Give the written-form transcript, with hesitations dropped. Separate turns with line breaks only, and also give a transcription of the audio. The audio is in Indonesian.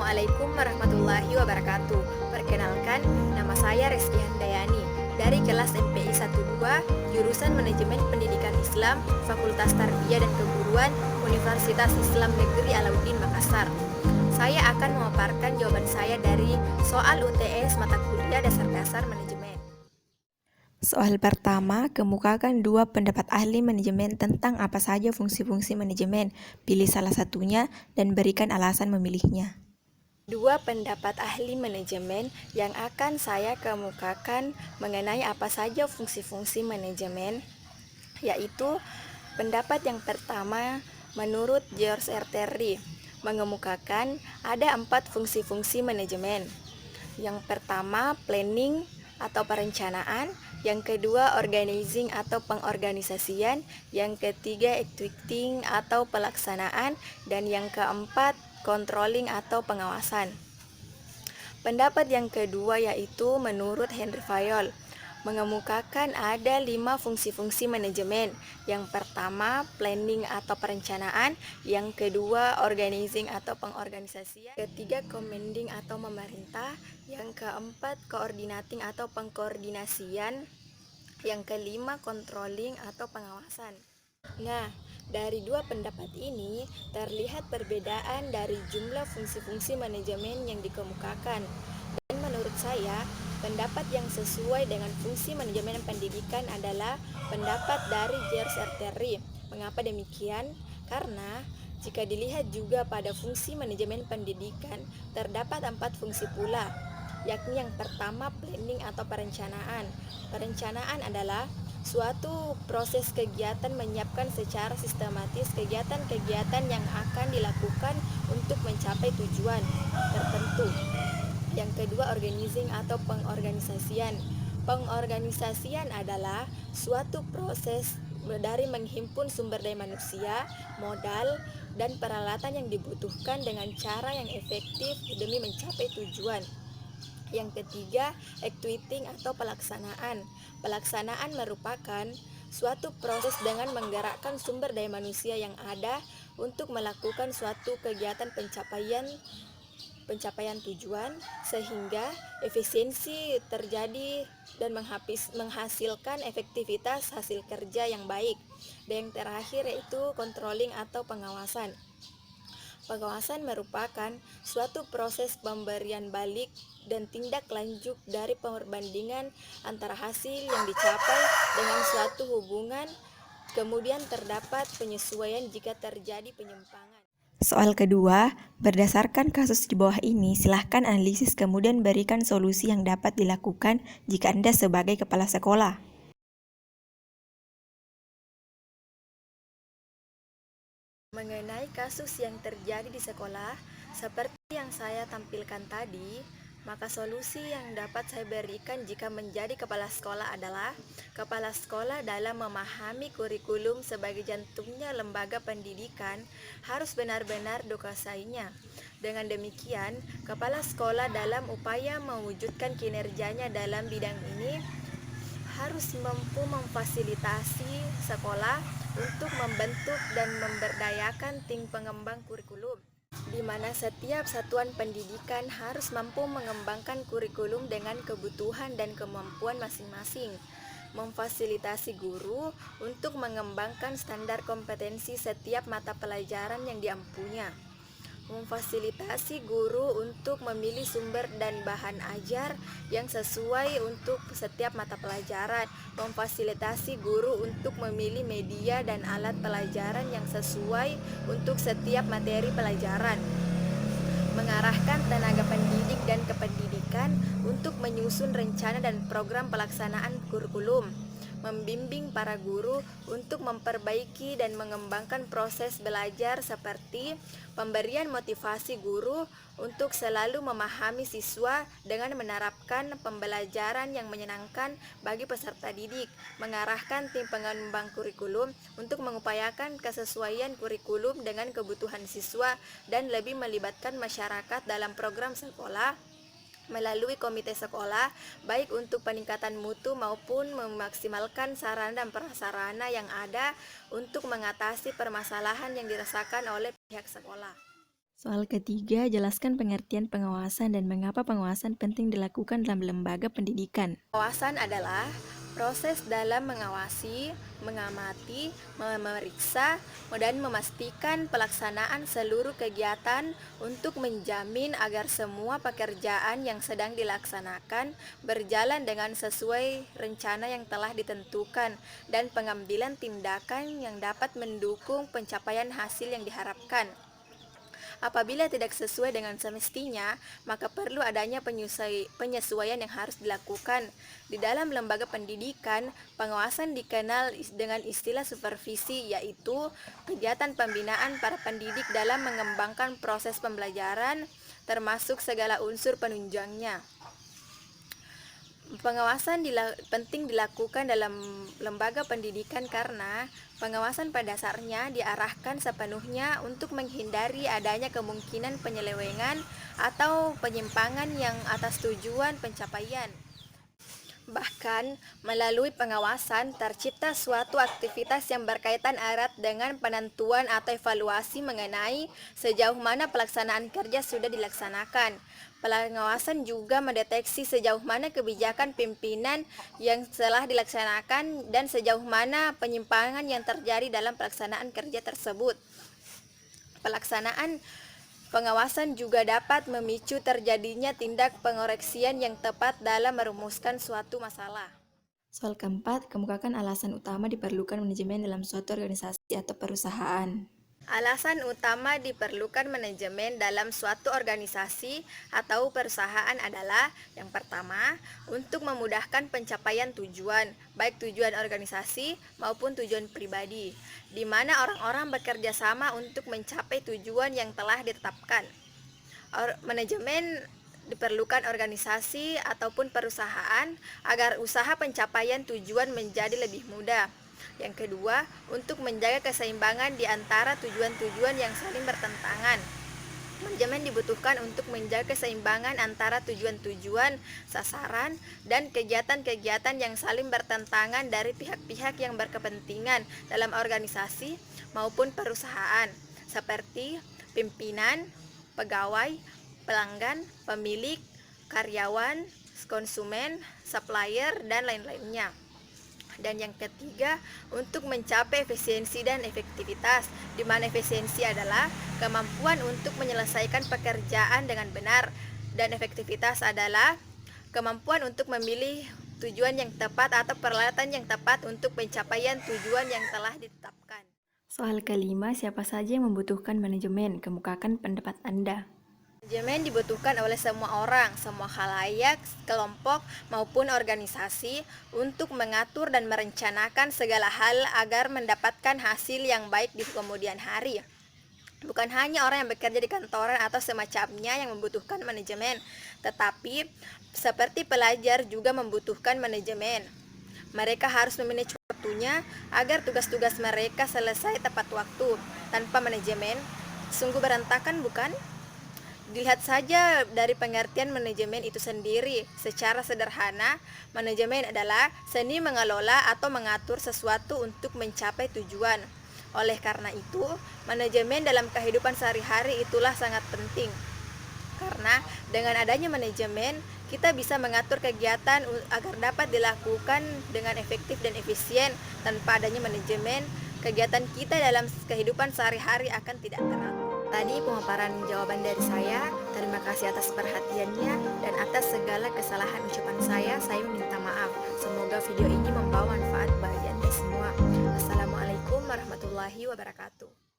Assalamualaikum warahmatullahi wabarakatuh. Perkenalkan, nama saya Reski Handayani dari kelas MPI 12, jurusan Manajemen Pendidikan Islam, Fakultas Tarbiyah dan Keguruan, Universitas Islam Negeri Alauddin Makassar. Saya akan memaparkan jawaban saya dari soal UTS mata kuliah dasar-dasar manajemen.
Soal pertama, kemukakan dua pendapat ahli manajemen tentang apa saja fungsi-fungsi manajemen. Pilih salah satunya dan berikan alasan memilihnya.
Dua pendapat ahli manajemen yang akan saya kemukakan mengenai apa saja fungsi-fungsi manajemen, yaitu pendapat yang pertama menurut George R. Terry mengemukakan ada 4 fungsi-fungsi manajemen. Yang pertama planning atau perencanaan, yang kedua organizing atau pengorganisasian, yang ketiga executing atau pelaksanaan, dan yang keempat controlling atau pengawasan. Pendapat yang kedua yaitu menurut Henry Fayol mengemukakan ada 5 fungsi-fungsi manajemen. Yang pertama planning atau perencanaan, yang kedua organizing atau pengorganisasian, ketiga commanding atau memerintah, yang keempat coordinating atau pengkoordinasian, yang kelima controlling atau pengawasan. Nah, dari dua pendapat ini terlihat perbedaan dari jumlah fungsi-fungsi manajemen yang dikemukakan. Dan menurut saya, pendapat yang sesuai dengan fungsi manajemen pendidikan adalah pendapat dari George R. Terry. Mengapa demikian? Karena jika dilihat juga pada fungsi manajemen pendidikan, terdapat 4 fungsi pula, yakni yang pertama planning atau perencanaan. Perencanaan adalah suatu proses kegiatan menyiapkan secara sistematis kegiatan-kegiatan yang akan dilakukan untuk mencapai tujuan tertentu. Yang kedua organizing atau pengorganisasian. Pengorganisasian adalah suatu proses dari menghimpun sumber daya manusia, modal, dan peralatan yang dibutuhkan dengan cara yang efektif demi mencapai tujuan. Yang ketiga, executing atau pelaksanaan. Pelaksanaan merupakan suatu proses dengan menggerakkan sumber daya manusia yang ada untuk melakukan suatu kegiatan pencapaian tujuan sehingga efisiensi terjadi dan menghasilkan efektivitas hasil kerja yang baik. Dan yang terakhir yaitu controlling atau pengawasan. Pengawasan merupakan suatu proses pemberian balik dan tindak lanjut dari perbandingan antara hasil yang dicapai dengan suatu hubungan, kemudian terdapat penyesuaian jika terjadi penyimpangan.
Soal kedua, berdasarkan kasus di bawah ini, silahkan analisis kemudian berikan solusi yang dapat dilakukan jika Anda sebagai kepala sekolah.
Mengenai kasus yang terjadi di sekolah, seperti yang saya tampilkan tadi, maka solusi yang dapat saya berikan jika menjadi kepala sekolah adalah kepala sekolah dalam memahami kurikulum sebagai jantungnya lembaga pendidikan harus benar-benar dikuasainya. Dengan demikian, kepala sekolah dalam upaya mewujudkan kinerjanya dalam bidang ini harus mampu memfasilitasi sekolah untuk membentuk dan memberdayakan tim pengembang kurikulum, di mana setiap satuan pendidikan harus mampu mengembangkan kurikulum dengan kebutuhan dan kemampuan masing-masing, memfasilitasi guru untuk mengembangkan standar kompetensi setiap mata pelajaran yang diampunya, memfasilitasi guru untuk memilih sumber dan bahan ajar yang sesuai untuk setiap mata pelajaran, memfasilitasi guru untuk memilih media dan alat pelajaran yang sesuai untuk setiap materi pelajaran, mengarahkan tenaga pendidik dan kependidikan untuk menyusun rencana dan program pelaksanaan kurikulum, membimbing para guru untuk memperbaiki dan mengembangkan proses belajar seperti pemberian motivasi guru untuk selalu memahami siswa dengan menerapkan pembelajaran yang menyenangkan bagi peserta didik, mengarahkan tim pengembang kurikulum untuk mengupayakan kesesuaian kurikulum dengan kebutuhan siswa dan lebih melibatkan masyarakat dalam program sekolah melalui komite sekolah, baik untuk peningkatan mutu maupun memaksimalkan sarana dan prasarana yang ada untuk mengatasi permasalahan yang dirasakan oleh pihak sekolah.
Soal ketiga, jelaskan pengertian pengawasan dan mengapa pengawasan penting dilakukan dalam lembaga pendidikan.
Pengawasan adalah proses dalam mengawasi, mengamati, memeriksa, dan memastikan pelaksanaan seluruh kegiatan untuk menjamin agar semua pekerjaan yang sedang dilaksanakan berjalan dengan sesuai rencana yang telah ditentukan dan pengambilan tindakan yang dapat mendukung pencapaian hasil yang diharapkan. Apabila tidak sesuai dengan semestinya, maka perlu adanya penyesuaian yang harus dilakukan. Di dalam lembaga pendidikan, pengawasan dikenal dengan istilah supervisi, yaitu kegiatan pembinaan para pendidik dalam mengembangkan proses pembelajaran, termasuk segala unsur penunjangnya. Pengawasan penting dilakukan dalam lembaga pendidikan karena pengawasan pada dasarnya diarahkan sepenuhnya untuk menghindari adanya kemungkinan penyelewengan atau penyimpangan yang atas tujuan pencapaian. Bahkan, melalui pengawasan tercipta suatu aktivitas yang berkaitan erat dengan penentuan atau evaluasi mengenai sejauh mana pelaksanaan kerja sudah dilaksanakan. Pengawasan juga mendeteksi sejauh mana kebijakan pimpinan yang telah dilaksanakan dan sejauh mana penyimpangan yang terjadi dalam pelaksanaan kerja tersebut. Pelaksanaan pengawasan juga dapat memicu terjadinya tindak pengoreksian yang tepat dalam merumuskan suatu masalah.
Soal keempat, kemukakan alasan utama diperlukan manajemen dalam suatu organisasi atau perusahaan.
Alasan utama diperlukan manajemen dalam suatu organisasi atau perusahaan adalah yang pertama, untuk memudahkan pencapaian tujuan, baik tujuan organisasi maupun tujuan pribadi, di mana orang-orang bekerja sama untuk mencapai tujuan yang telah ditetapkan. Manajemen diperlukan organisasi ataupun perusahaan agar usaha pencapaian tujuan menjadi lebih mudah. Yang kedua, untuk menjaga keseimbangan di antara tujuan-tujuan yang saling bertentangan. Manajemen dibutuhkan untuk menjaga keseimbangan antara tujuan-tujuan, sasaran, dan kegiatan-kegiatan yang saling bertentangan dari pihak-pihak yang berkepentingan dalam organisasi maupun perusahaan, seperti pimpinan, pegawai, pelanggan, pemilik, karyawan, konsumen, supplier, dan lain-lainnya. Dan yang ketiga, untuk mencapai efisiensi dan efektivitas, di mana efisiensi adalah kemampuan untuk menyelesaikan pekerjaan dengan benar, dan efektivitas adalah kemampuan untuk memilih tujuan yang tepat atau peralatan yang tepat untuk pencapaian tujuan yang telah ditetapkan.
Soal kelima, siapa saja yang membutuhkan manajemen? Kemukakan pendapat Anda.
Manajemen dibutuhkan oleh semua orang, semua khalayak, kelompok, maupun organisasi untuk mengatur dan merencanakan segala hal agar mendapatkan hasil yang baik di kemudian hari. Bukan hanya orang yang bekerja di kantoran atau semacamnya yang membutuhkan manajemen, tetapi seperti pelajar juga membutuhkan manajemen. Mereka harus memanage waktunya agar tugas-tugas mereka selesai tepat waktu. Tanpa manajemen, sungguh berantakan, bukan? Dilihat saja dari pengertian manajemen itu sendiri. Secara sederhana, manajemen adalah seni mengelola atau mengatur sesuatu untuk mencapai tujuan. Oleh karena itu, manajemen dalam kehidupan sehari-hari itulah sangat penting. Karena dengan adanya manajemen, kita bisa mengatur kegiatan agar dapat dilakukan dengan efektif dan efisien. Tanpa adanya manajemen, kegiatan kita dalam kehidupan sehari-hari akan tidak teratur. Tadi pemaparan jawaban dari saya. Terima kasih atas perhatiannya dan atas segala kesalahan ucapan saya meminta maaf. Semoga video ini membawa manfaat bagi Anda semua. Assalamualaikum warahmatullahi wabarakatuh.